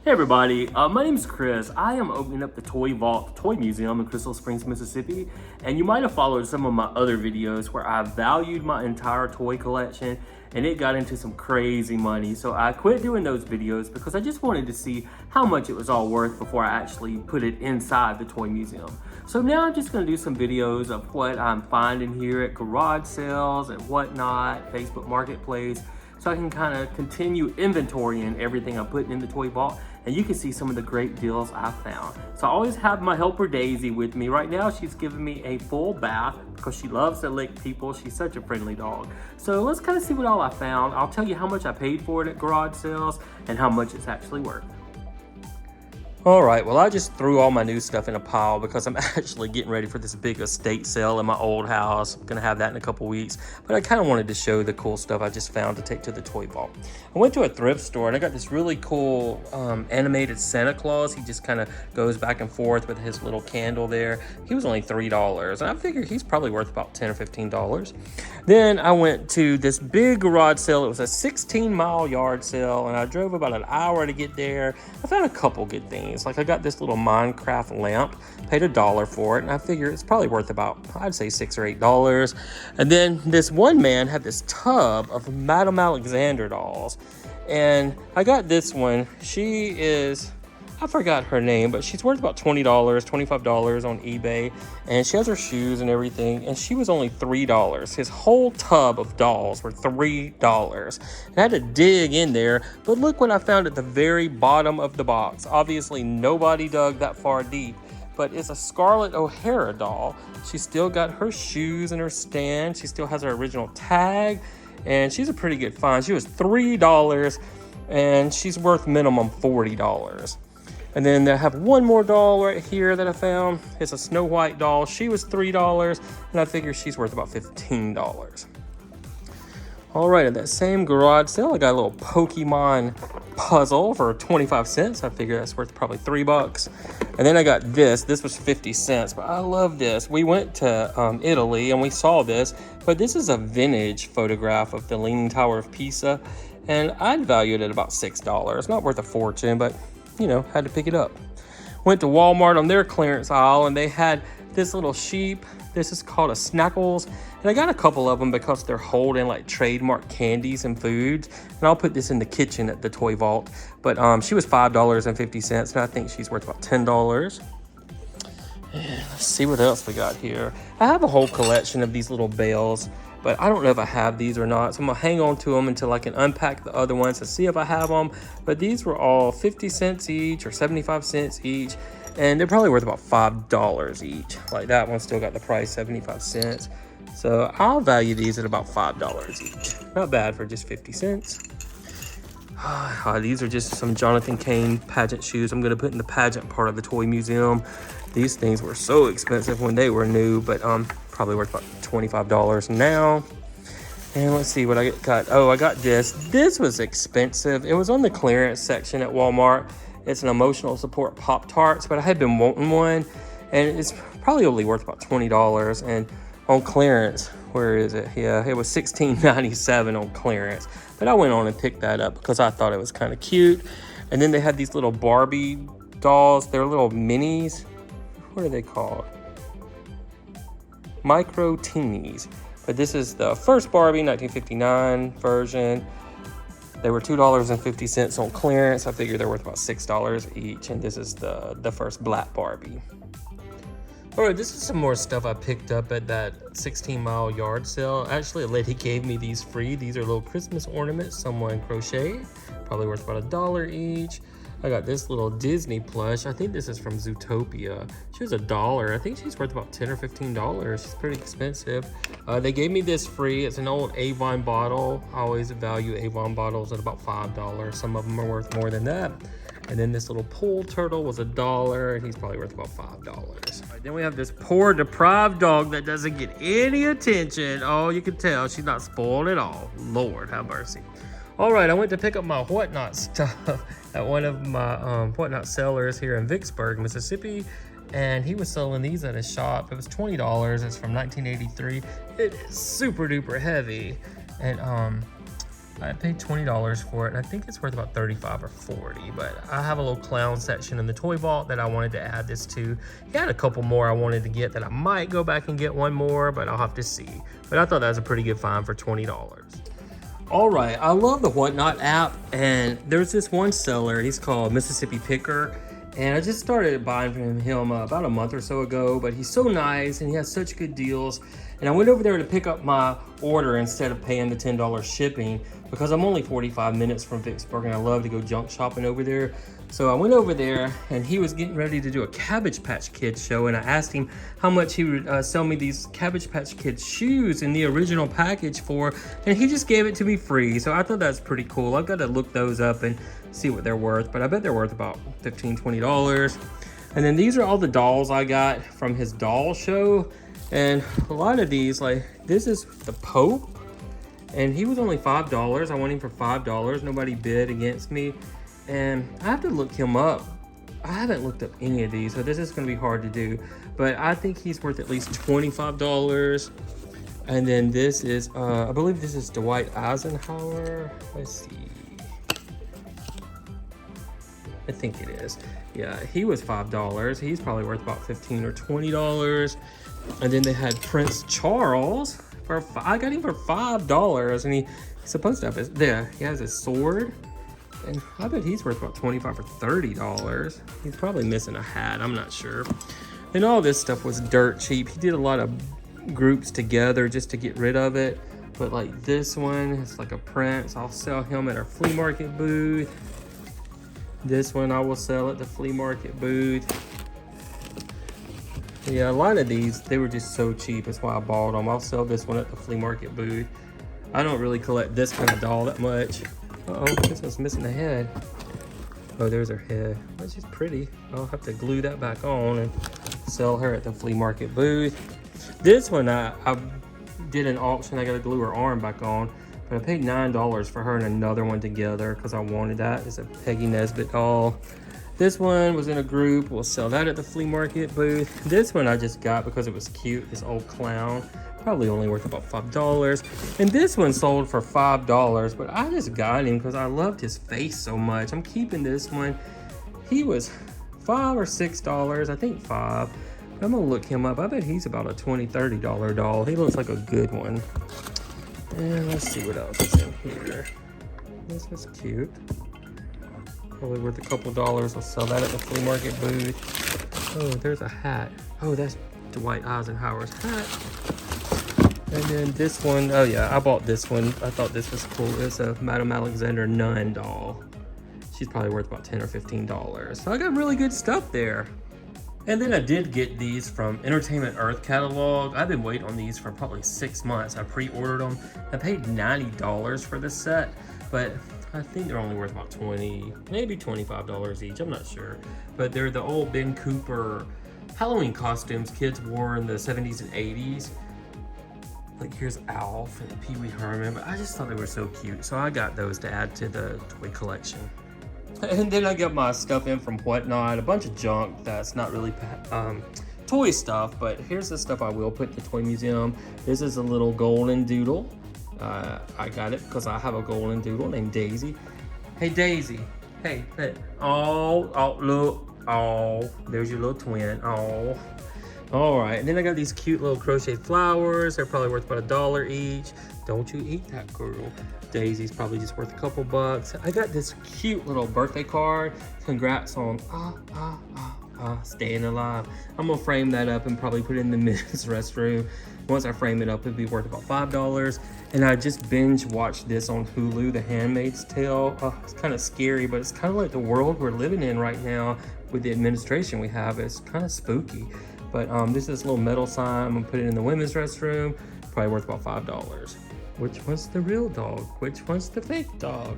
Hey everybody, my name's Chris. I am opening up the Toy Vault Toy Museum in Crystal Springs, Mississippi, and you might have followed some of my other videos where I valued my entire toy collection and it got into some crazy money. So I quit doing those videos because I just wanted to see how much it was all worth before I actually put it inside the toy museum. So now I'm just gonna do some videos of what I'm finding here at garage sales and whatnot, Facebook Marketplace, so I can kind of continue inventorying everything I'm putting in the toy vault, and you can see some of the great deals I found. So I always have my helper Daisy with me. Right now she's giving me a full bath because she loves to lick people. She's such a friendly dog. So let's kind of see what all I found. I'll tell you how much I paid for it at garage sales and how much it's actually worth. All right, well, I just threw all my new stuff in a pile because I'm actually getting ready for this big estate sale in my old house. I'm gonna have that in a couple weeks, but I kind of wanted to show the cool stuff I just found to take to the toy vault. I went to a thrift store and I got this really cool animated Santa Claus. He just kind of goes back and forth with his little candle there. He was only $3, and I figured he's probably worth about $10 or $15. Then I went to this big garage sale. It was a 16-mile yard sale, and I drove about an hour to get there. I found a couple good things. Like I got this little Minecraft lamp, paid $1 for it, and I figure it's probably worth about, I'd say $6 or $8. And then this one man had this tub of Madame Alexander dolls, and I got this one. She is, I forgot her name, but she's worth about $20, $25 on eBay, and she has her shoes and everything, and she was only $3. His whole tub of dolls were $3. And I had to dig in there, but look what I found at the very bottom of the box. Obviously, nobody dug that far deep, but it's a Scarlett O'Hara doll. She still got her shoes and her stand. She still has her original tag, and she's a pretty good find. She was $3, and she's worth minimum $40. And then I have one more doll right here that I found. It's a Snow White doll. She was $3, and I figure she's worth about $15. All right, at that same garage sale, I got a little Pokemon puzzle for 25 cents. I figure that's worth probably $3. And then I got this. This was 50 cents, but I love this. We went to Italy and we saw this, but this is a vintage photograph of the Leaning Tower of Pisa, and I'd value it at about $6. Not worth a fortune, but you know, had to pick it up. Went to Walmart on their clearance aisle, and they had this little sheep. This is called a Snackles, and I got a couple of them because they're holding like trademark candies and foods, and I'll put this in the kitchen at the toy vault. But she was $5.50, and I think she's worth about $10. And let's see what else we got here. I have a whole collection of these little bells, but I don't know if I have these or not, so I'm gonna hang on to them until I can unpack the other ones to see if I have them. But these were all 50 cents each or 75 cents each, and they're probably worth about $5 each. Like that one still got the price, 75 cents. So I'll value these at about $5 each. Not bad for just 50 cents. These are just some Jonathan Kane pageant shoes I'm gonna put in the pageant part of the toy museum. These things were so expensive when they were new, but probably worth about $25 now. And let's see what I got. Oh, I got this. This was expensive. It was on the clearance section at Walmart. It's an emotional support Pop-Tarts, but I had been wanting one, and it's probably only worth about $20. And on clearance, where is it? Yeah, it was $16.97 on clearance. But I went on and picked that up because I thought it was kind of cute. And then they had these little Barbie dolls. They're little minis. What are they called? Micro Teenies. But this is the first Barbie, 1959 version. They were $2.50 on clearance. I figure they're worth about $6 each. And this is the first black Barbie. All right, this is some more stuff I picked up at that 16-mile yard sale. Actually, a lady gave me these free. These are little Christmas ornaments someone crocheted. Probably worth about $1 each. I got this little Disney plush. I think this is from Zootopia. She was $1. I think she's worth about $10 or $15. She's pretty expensive. They gave me this free. It's an old Avon bottle. I always value Avon bottles at about $5. Some of them are worth more than that. And then this little pool turtle was $1, and he's probably worth about $5. All right, then we have this poor deprived dog that doesn't get any attention. Oh, you can tell she's not spoiled at all. Lord have mercy. All right, I went to pick up my whatnot stuff at one of my whatnot sellers here in Vicksburg, Mississippi, and he was selling these at his shop. It was $20. It's from 1983. It is super duper heavy, and I paid $20 for it, and I think it's worth about 35 or 40, but I have a little clown section in the toy vault that I wanted to add this to. He had a couple more I wanted to get that I might go back and get one more, but I'll have to see. But I thought that was a pretty good find for $20. All right, I love the Whatnot app, and there's this one seller, he's called Mississippi Picker, and I just started buying from him about a month or so ago, but he's so nice and he has such good deals. And I went over there to pick up my order instead of paying the $10 shipping because I'm only 45 minutes from Vicksburg and I love to go junk shopping over there. So I went over there and he was getting ready to do a Cabbage Patch Kids show, and I asked him how much he would sell me these Cabbage Patch Kids shoes in the original package for, and he just gave it to me free. So I thought that's pretty cool. I've got to look those up and see what they're worth, but I bet they're worth about $15, $20. And then these are all the dolls I got from his doll show. And a lot of these, like this is the Pope, and he was only $5. I went him for $5. Nobody bid against me. And I have to look him up. I haven't looked up any of these, so this is gonna be hard to do. But I think he's worth at least $25. And then this is, I believe this is Dwight Eisenhower. Let's see. I think it is. Yeah, he was $5. He's probably worth about $15 or $20. And then they had Prince Charles for I got him for $5, and he's supposed to have his he has his sword, and I bet he's worth about $25 or $30. He's probably missing a hat, I'm not sure. And all this stuff was dirt cheap. He did a lot of groups together just to get rid of it. But like this one, it's like a prince. I'll sell him at our flea market booth. This one I will sell at the flea market booth. Yeah, a lot of these, they were just so cheap. That's why I bought them. I'll sell this one at the flea market booth. I don't really collect this kind of doll that much. Uh-oh, this one's missing a head. Oh, there's her head. Oh, she's pretty. I'll have to glue that back on and sell her at the flea market booth. This one, I did an auction. I got to glue her arm back on. But I paid $9 for her and another one together because I wanted that. It's a Peggy Nesbitt doll. This one was in a group. We'll sell that at the flea market booth. This one I just got because it was cute. This old clown. Probably only worth about $5. And this one sold for $5, but I just got him because I loved his face so much. I'm keeping this one. He was $5 or $6. I think $5. I'm gonna look him up. I bet he's about a $20, $30 doll. He looks like a good one. And let's see what else is in here. This is cute. Probably worth a couple dollars. I'll sell that at the flea market booth. Oh, there's a hat. Oh, that's Dwight Eisenhower's hat. And then this one, oh yeah, I bought this one. I thought this was cool. It's a Madame Alexander Nun doll. She's probably worth about $10 or $15. So I got really good stuff there. And then I did get these from Entertainment Earth catalog. I've been waiting on these for probably 6 months. I pre-ordered them. I paid $90 for this set, but I think they're only worth about $20, maybe $25 each. I'm not sure. But they're the old Ben Cooper Halloween costumes kids wore in the 70s and 80s. Like here's Alf and Pee Wee Herman, but I just thought they were so cute. So I got those to add to the toy collection. And then I got my stuff in from Whatnot, a bunch of junk that's not really toy stuff, but here's the stuff I will put in the toy museum. This is a little golden doodle. I got it because I have a golden doodle named Daisy. Hey Daisy, hey. Oh, look, oh, there's your little twin, oh. All right, and then I got these cute little crochet flowers. They're probably worth about $1 each. Don't you eat that, girl. Daisy's probably just worth a couple bucks. I got this cute little birthday card. Congrats on staying alive. I'm gonna frame that up and probably put it in the men's restroom. Once I frame it up, it'd be worth about $5. And I just binge watched this on Hulu, The Handmaid's Tale. It's kind of scary, but it's kind of like the world we're living in right now with the administration we have. It's kind of spooky. But this is this little metal sign. I'm gonna put it in the women's restroom. Probably worth about $5. Which one's the real dog? Which one's the fake dog?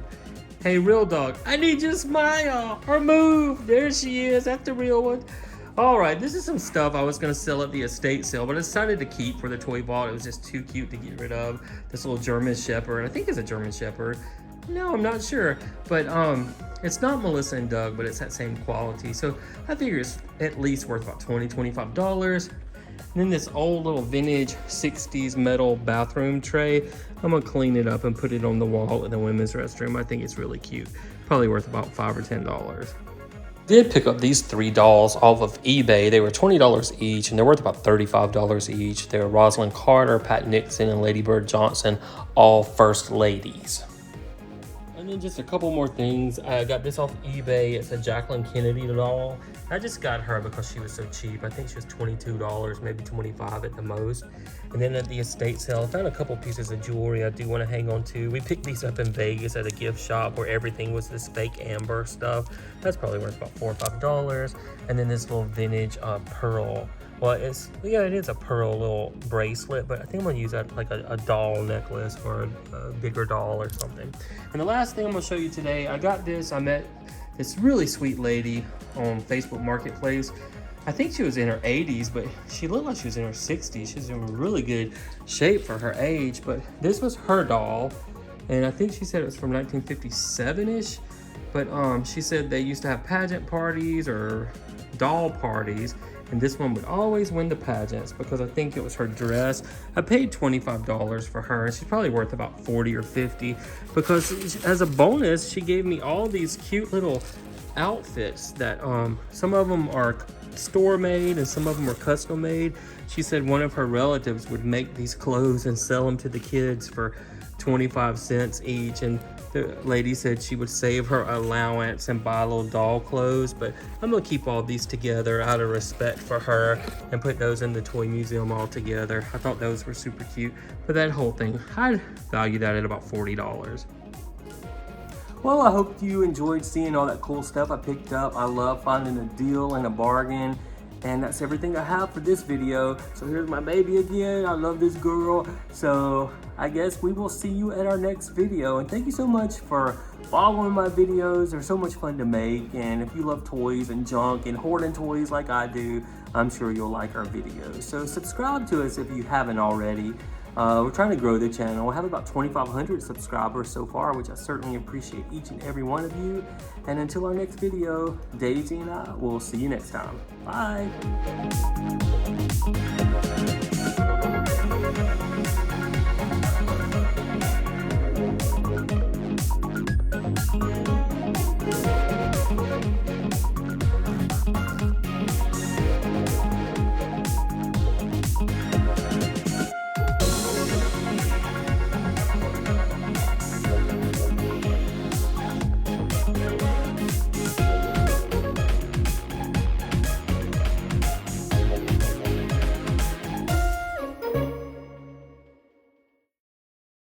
Hey, real dog, I need you to smile or move. There she is, that's the real one. All right, this is some stuff I was gonna sell at the estate sale, but I decided to keep for the toy vault. It was just too cute to get rid of. This little German Shepherd, I think it's a German Shepherd. No, I'm not sure, but it's not Melissa and Doug, but it's that same quality. So I figure it's at least worth about $20, $25. And then this old little vintage 60s metal bathroom tray. I'm gonna clean it up and put it on the wall in the women's restroom. I think it's really cute. Probably worth about $5 or $10. Did pick up these 3 dolls off of eBay. They were $20 each and they're worth about $35 each. They're Rosalind Carter, Pat Nixon, and Lady Bird Johnson, all first ladies. And then just a couple more things. I got this off eBay. It's a Jacqueline Kennedy doll. I just got her because she was so cheap. I think she was $22, maybe $25 at the most. And then at the estate sale, I found a couple pieces of jewelry I do want to hang on to. We picked these up in Vegas at a gift shop where everything was this fake amber stuff. That's probably worth about $4 or $5. And then this little vintage pearl. Well, it is a pearl little bracelet, but I think I'm gonna use that like a doll necklace or a bigger doll or something. And the last thing I'm gonna show you today, I got this. I met this really sweet lady on Facebook Marketplace. I think she was in her 80s, but she looked like she was in her 60s. She's in really good shape for her age, but this was her doll. And I think she said it was from 1957-ish, but she said they used to have pageant parties or doll parties, and this one would always win the pageants because I think it was her dress. I paid $25 for her, and she's probably worth about $40 or $50 because as a bonus, she gave me all these cute little outfits that some of them are store made and some of them are custom made. She said one of her relatives would make these clothes and sell them to the kids for 25 cents each, and the lady said she would save her allowance and buy little doll clothes, but I'm gonna keep all these together out of respect for her and put those in the toy museum all together. I thought those were super cute, but that whole thing, I value that at about $40. Well, I hope you enjoyed seeing all that cool stuff I picked up. I love finding a deal and a bargain. And that's everything I have for this video. So here's my baby again. I love this girl. So I guess we will see you at our next video. And thank you so much for following my videos. They're so much fun to make. And if you love toys and junk and hoarding toys like I do, I'm sure you'll like our videos. So subscribe to us if you haven't already. We're trying to grow the channel. We have about 2,500 subscribers so far, which I certainly appreciate each and every one of you. And until our next video, Daisy and I will see you next time. Bye.